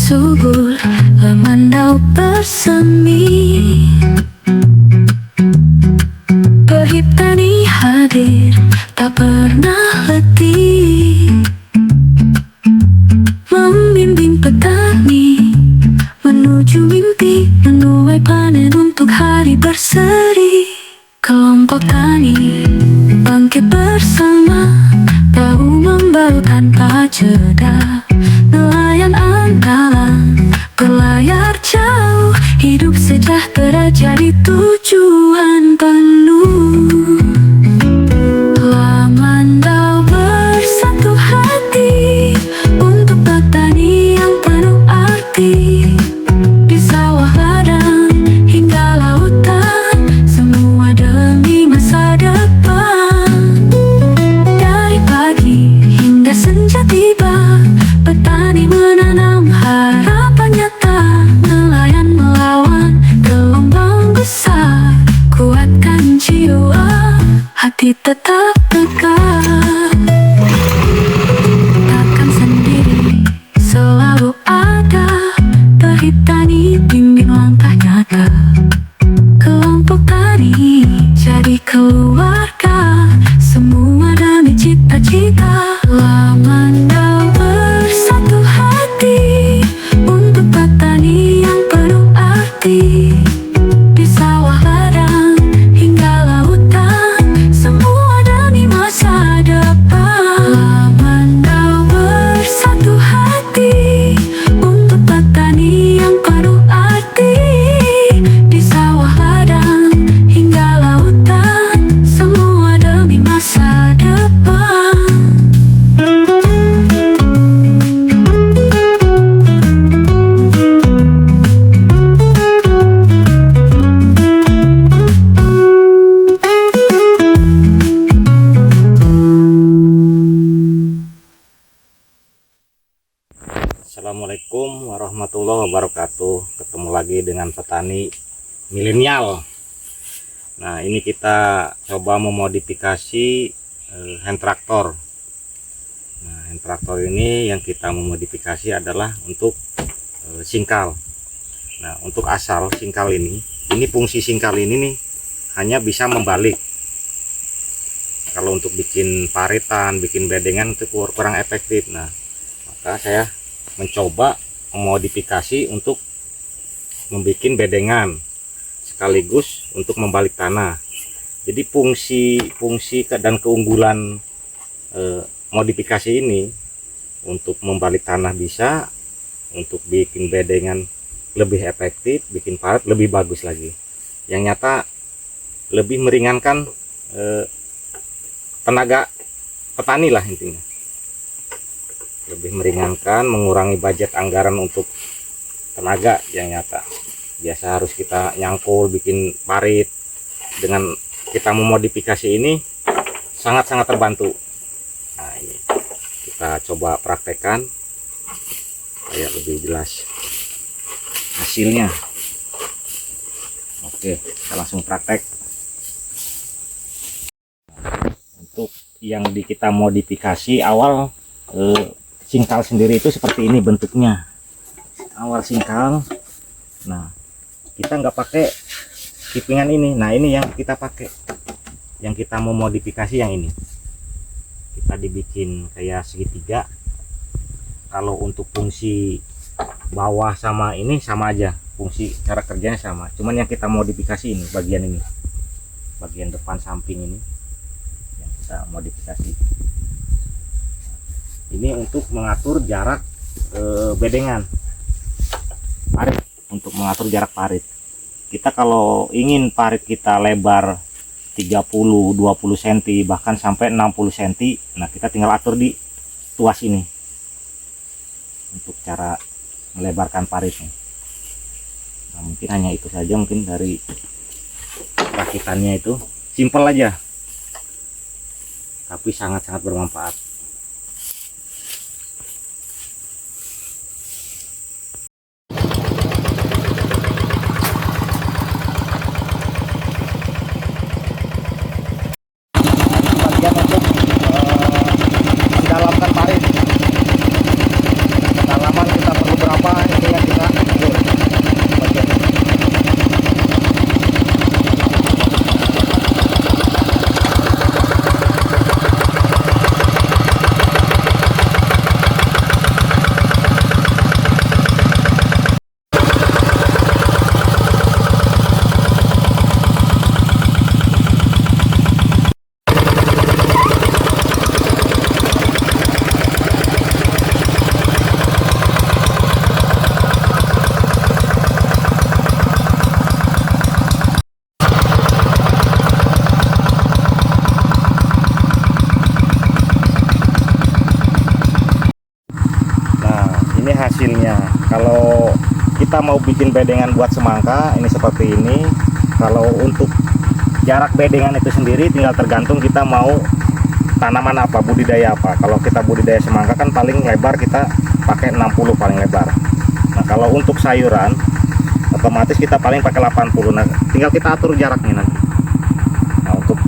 subur, lemandau bersemi. Perhip tani hadir, tak pernah letih, membimbing petani menuju mimpi, menuai panen untuk hari berseri. Kelompok tani bangkit bersama, tahu membaur tanpa jeda. Nelayan andalan berlayar jauh, hidup sejahtera jadi tujuan penuh. Lamandau bersatu hati untuk petani yang penuh arti. Di sawah ladang hingga lautan, semua demi masa depan. Dari pagi hingga senja tiba, petani menanam harapan nyata. Nelayan melawan gelombang besar, kuatkan jiwa, hati tetap tegak. Takkan sendiri, selalu ada Perhip tani bimbing langkah nyata. Kelompok tani jadi keluarga, semua demi cita-cita. Lamandau bersatu hati untuk petani yang penuh arti. Di sawah ladang hingga lautan, semua demi masa depan. Lamandau bersatu hati untuk petani yang penuh arti. Di sawah ladang hingga lautan, semua demi masa depan. Assalamualaikum warahmatullahi wabarakatuh. Ketemu lagi dengan petani milenial. Nah, ini kita coba memodifikasi hand traktor. Nah, hand traktor ini yang kita memodifikasi adalah untuk singkal. Nah, untuk asal singkal ini fungsi singkal ini nih hanya bisa membalik. Kalau untuk bikin paritan, bikin bedengan itu kurang efektif. Nah, maka saya mencoba memodifikasi untuk membuat bedengan sekaligus untuk membalik tanah. Jadi fungsi dan keunggulan modifikasi ini untuk membalik tanah bisa, untuk bikin bedengan lebih efektif, bikin parit lebih bagus lagi. Yang nyata lebih meringankan tenaga petani lah intinya. Lebih meringankan, mengurangi budget anggaran untuk tenaga yang nyata. Biasa harus kita nyangkul bikin parit. Dengan kita memodifikasi ini sangat-sangat terbantu. Nah, ini kita coba praktekkan supaya lebih jelas hasilnya. Oke, kita langsung praktek. Untuk yang kita modifikasi awal, singkal sendiri itu seperti ini bentuknya. Awal singkal. Nah, kita nggak pakai kipingan ini. Nah, ini yang kita pakai, yang kita mau modifikasi yang ini. Kita dibikin kayak segitiga. Kalau untuk fungsi bawah sama ini sama aja, fungsi cara kerjanya sama. Cuman yang kita modifikasi ini bagian ini, bagian depan samping ini yang kita modifikasi. Ini untuk mengatur jarak bedengan parit, untuk mengatur jarak parit. Kita kalau ingin parit kita lebar 30-20 cm bahkan sampai 60 cm, nah kita tinggal atur di tuas ini untuk cara melebarkan paritnya. Nah, mungkin hanya itu saja, mungkin dari rakitannya itu simple aja tapi sangat-sangat bermanfaat. Kedalaman kita perlu berapa, kalau kita mau bikin bedengan buat semangka ini seperti ini. Kalau untuk jarak bedengan itu sendiri tinggal tergantung kita mau tanaman apa, budidaya apa. Kalau kita budidaya semangka kan paling lebar kita pakai 60 paling lebar. Nah kalau untuk sayuran otomatis kita paling pakai 80. Nah tinggal kita atur jaraknya nanti. Nah untuk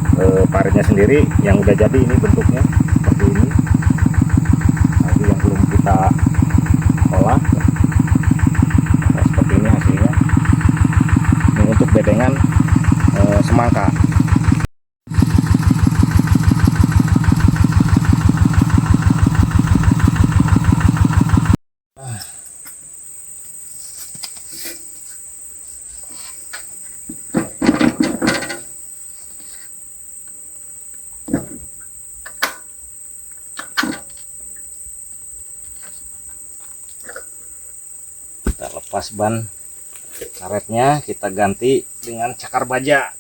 paritnya sendiri yang udah jadi ini bentuknya seperti ini. Lagi yang belum kita olah, nah, seperti ini hasilnya. Ini untuk bedengan semangka. Kita lepas ban karetnya, kita ganti dengan cakar baja.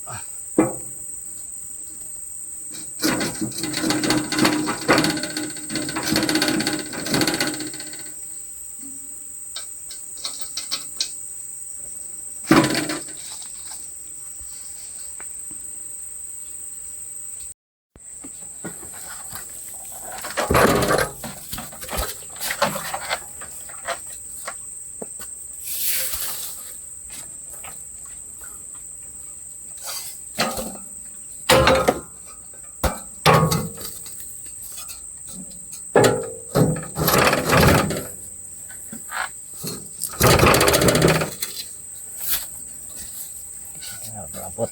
Rapot.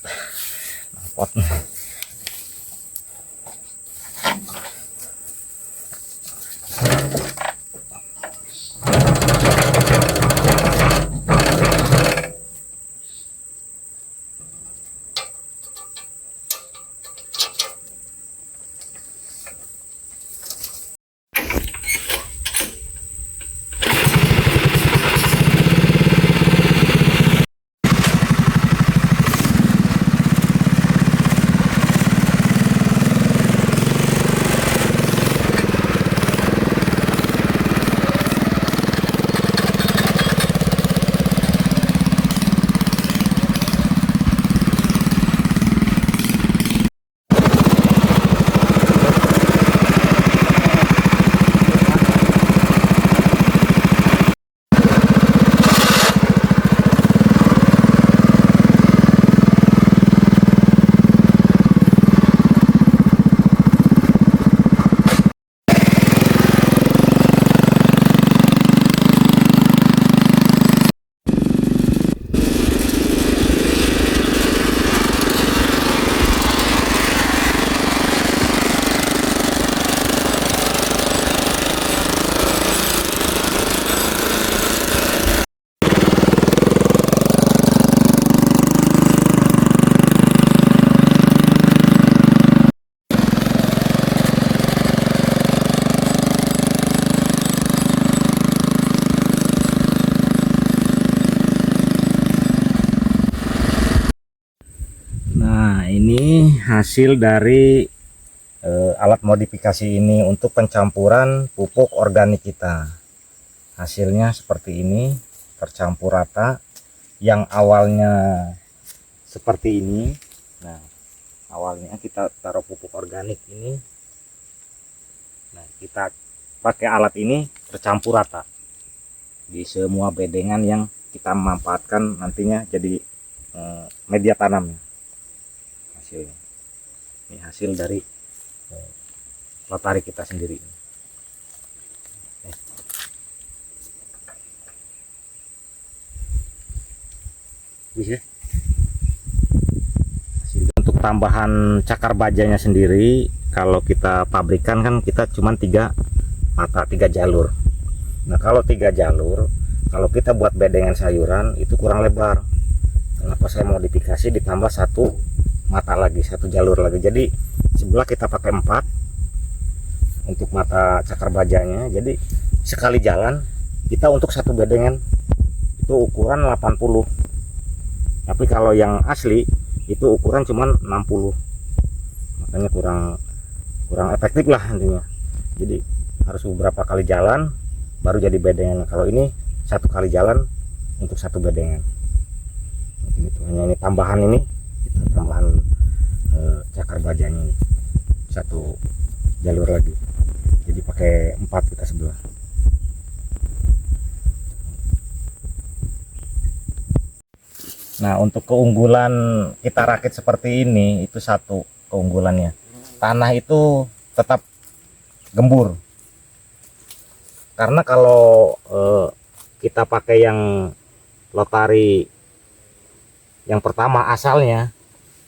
Ini hasil dari alat modifikasi ini untuk pencampuran pupuk organik kita. Hasilnya seperti ini, tercampur rata. Yang awalnya seperti ini, nah awalnya kita taruh pupuk organik ini, nah kita pakai alat ini tercampur rata di semua bedengan yang kita manfaatkan nantinya jadi media tanamnya. Hasilnya ini hasil dari lotari kita sendiri. Bisa. Untuk tambahan cakar bajanya sendiri, kalau kita pabrikan kan kita cuma 3 mata 3 jalur. Nah kalau 3 jalur, kalau kita buat bedengan sayuran itu kurang lebar. Kenapa saya modifikasi ditambah 1 mata lagi, 1 jalur lagi. Jadi sebelah kita pakai 4 untuk mata cakar bajanya. Jadi sekali jalan kita untuk 1 bedengan itu ukuran 80. Tapi kalau yang asli itu ukuran cuma 60. Makanya kurang efektif lah intinya. Jadi harus beberapa kali jalan baru jadi bedengan. Kalau ini satu kali jalan untuk satu bedengan. Gitu. Hanya ini tambahan, ini kita tambahan cakar bajanya ini satu jalur lagi, jadi pakai 4 kita sebelah. Nah, untuk keunggulan kita rakit seperti ini, itu satu keunggulannya, tanah itu tetap gembur. Karena kalau kita pakai yang lotari yang pertama asalnya,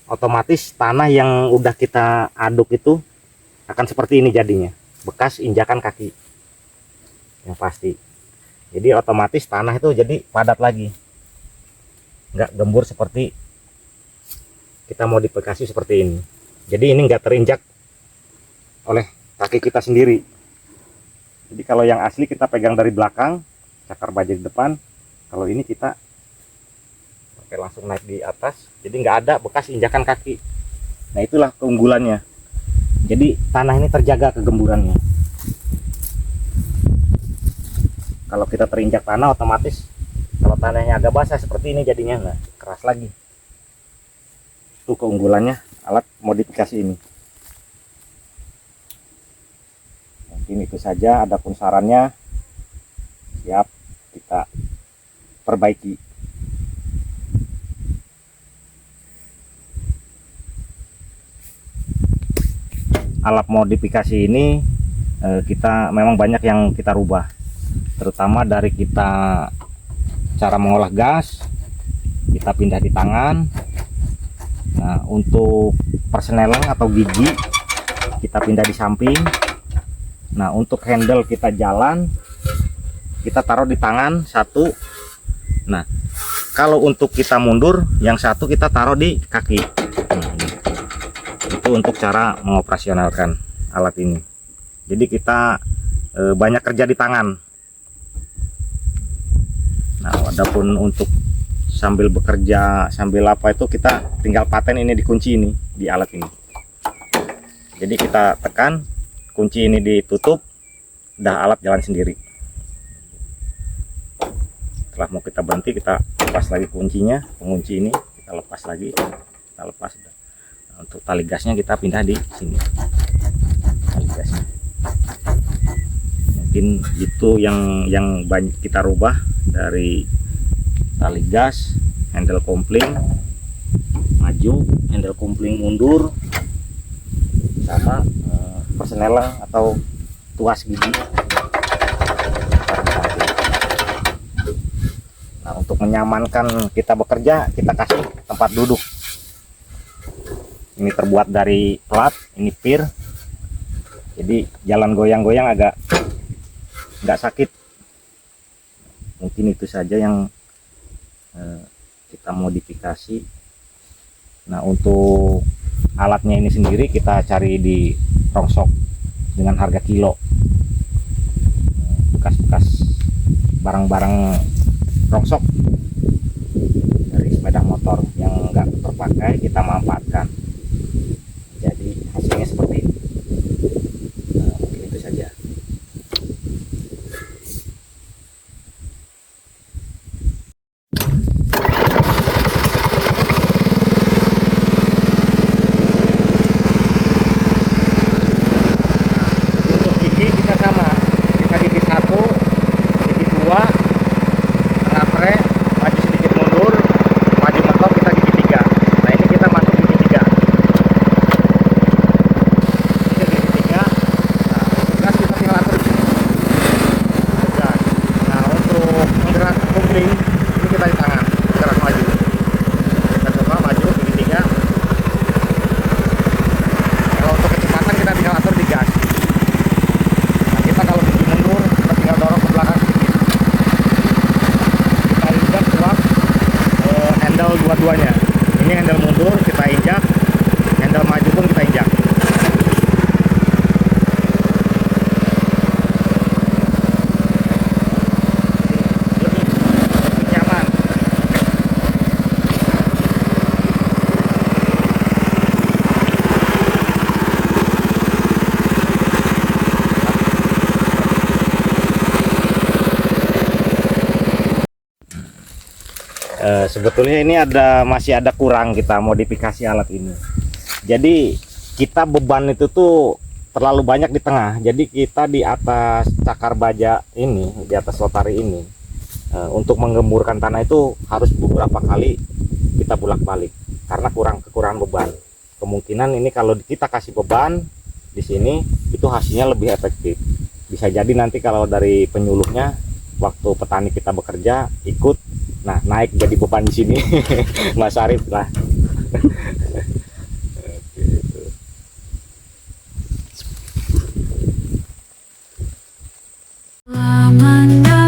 otomatis tanah yang udah kita aduk itu akan seperti ini jadinya, bekas injakan kaki yang pasti. Jadi otomatis tanah itu jadi padat lagi, nggak gembur seperti kita modifikasi seperti ini. Jadi ini nggak terinjak oleh kaki kita sendiri. Jadi kalau yang asli kita pegang dari belakang, cakar baja di depan. Kalau ini kita pakai langsung naik di atas, jadi nggak ada bekas injakan kaki. Nah, itulah keunggulannya. Jadi tanah ini terjaga kegemburannya. Kalau kita terinjak tanah, otomatis kalau tanahnya agak basah seperti ini jadinya, nah keras lagi. Itu keunggulannya alat modifikasi ini. Mungkin itu saja, adapun sarannya siap kita perbaiki. Alat modifikasi ini kita memang banyak yang kita rubah, terutama dari kita cara mengolah gas, kita pindah di tangan. Nah, untuk persenelang atau gigi kita pindah di samping. Nah, untuk handle kita jalan, kita taruh di tangan satu. Nah, kalau untuk kita mundur, yang satu kita taruh di kaki. Itu untuk cara mengoperasionalkan alat ini. Jadi kita banyak kerja di tangan. Nah, adapun untuk sambil bekerja, sambil apa itu, kita tinggal paten ini dikunci ini di alat ini. Jadi kita tekan, kunci ini ditutup, udah alat jalan sendiri. Setelah mau kita berhenti, kita lepas lagi kuncinya, pengunci ini kita lepas lagi, kita lepas. Nah, untuk tali gasnya kita pindah di sini, tali gasnya. Mungkin itu yang banyak kita rubah, dari tali gas, handle kompling maju, handle kompling mundur, sama persenelang atau tuas gigi. Nah, untuk menyamankan kita bekerja, kita kasih tempat duduk. Ini terbuat dari plat, ini pir, jadi jalan goyang-goyang agak nggak sakit. Mungkin itu saja yang kita modifikasi. Nah, untuk alatnya ini sendiri kita cari di Rongsok dengan harga kilo. Bekas-bekas barang-barang Rongsok dari sepeda motor yang nggak terpakai kita manfaatkan. Jadi hasilnya seperti ini. Nah, mungkin itu saja. Dua-duanya, ini handle mundur kita injak, handle maju pun kita injak. Lebih nyaman. Sebetulnya ini masih ada kurang, kita modifikasi alat ini. Jadi kita beban itu tuh terlalu banyak di tengah. Jadi kita di atas cakar baja ini, di atas lotari ini, untuk menggemburkan tanah itu harus beberapa kali kita bolak-balik karena kekurangan beban. Kemungkinan ini kalau kita kasih beban di sini itu hasilnya lebih efektif. Bisa jadi nanti kalau dari penyuluhnya waktu petani kita bekerja ikut, nah naik jadi beban di sini. Mas Arif lah. Memandang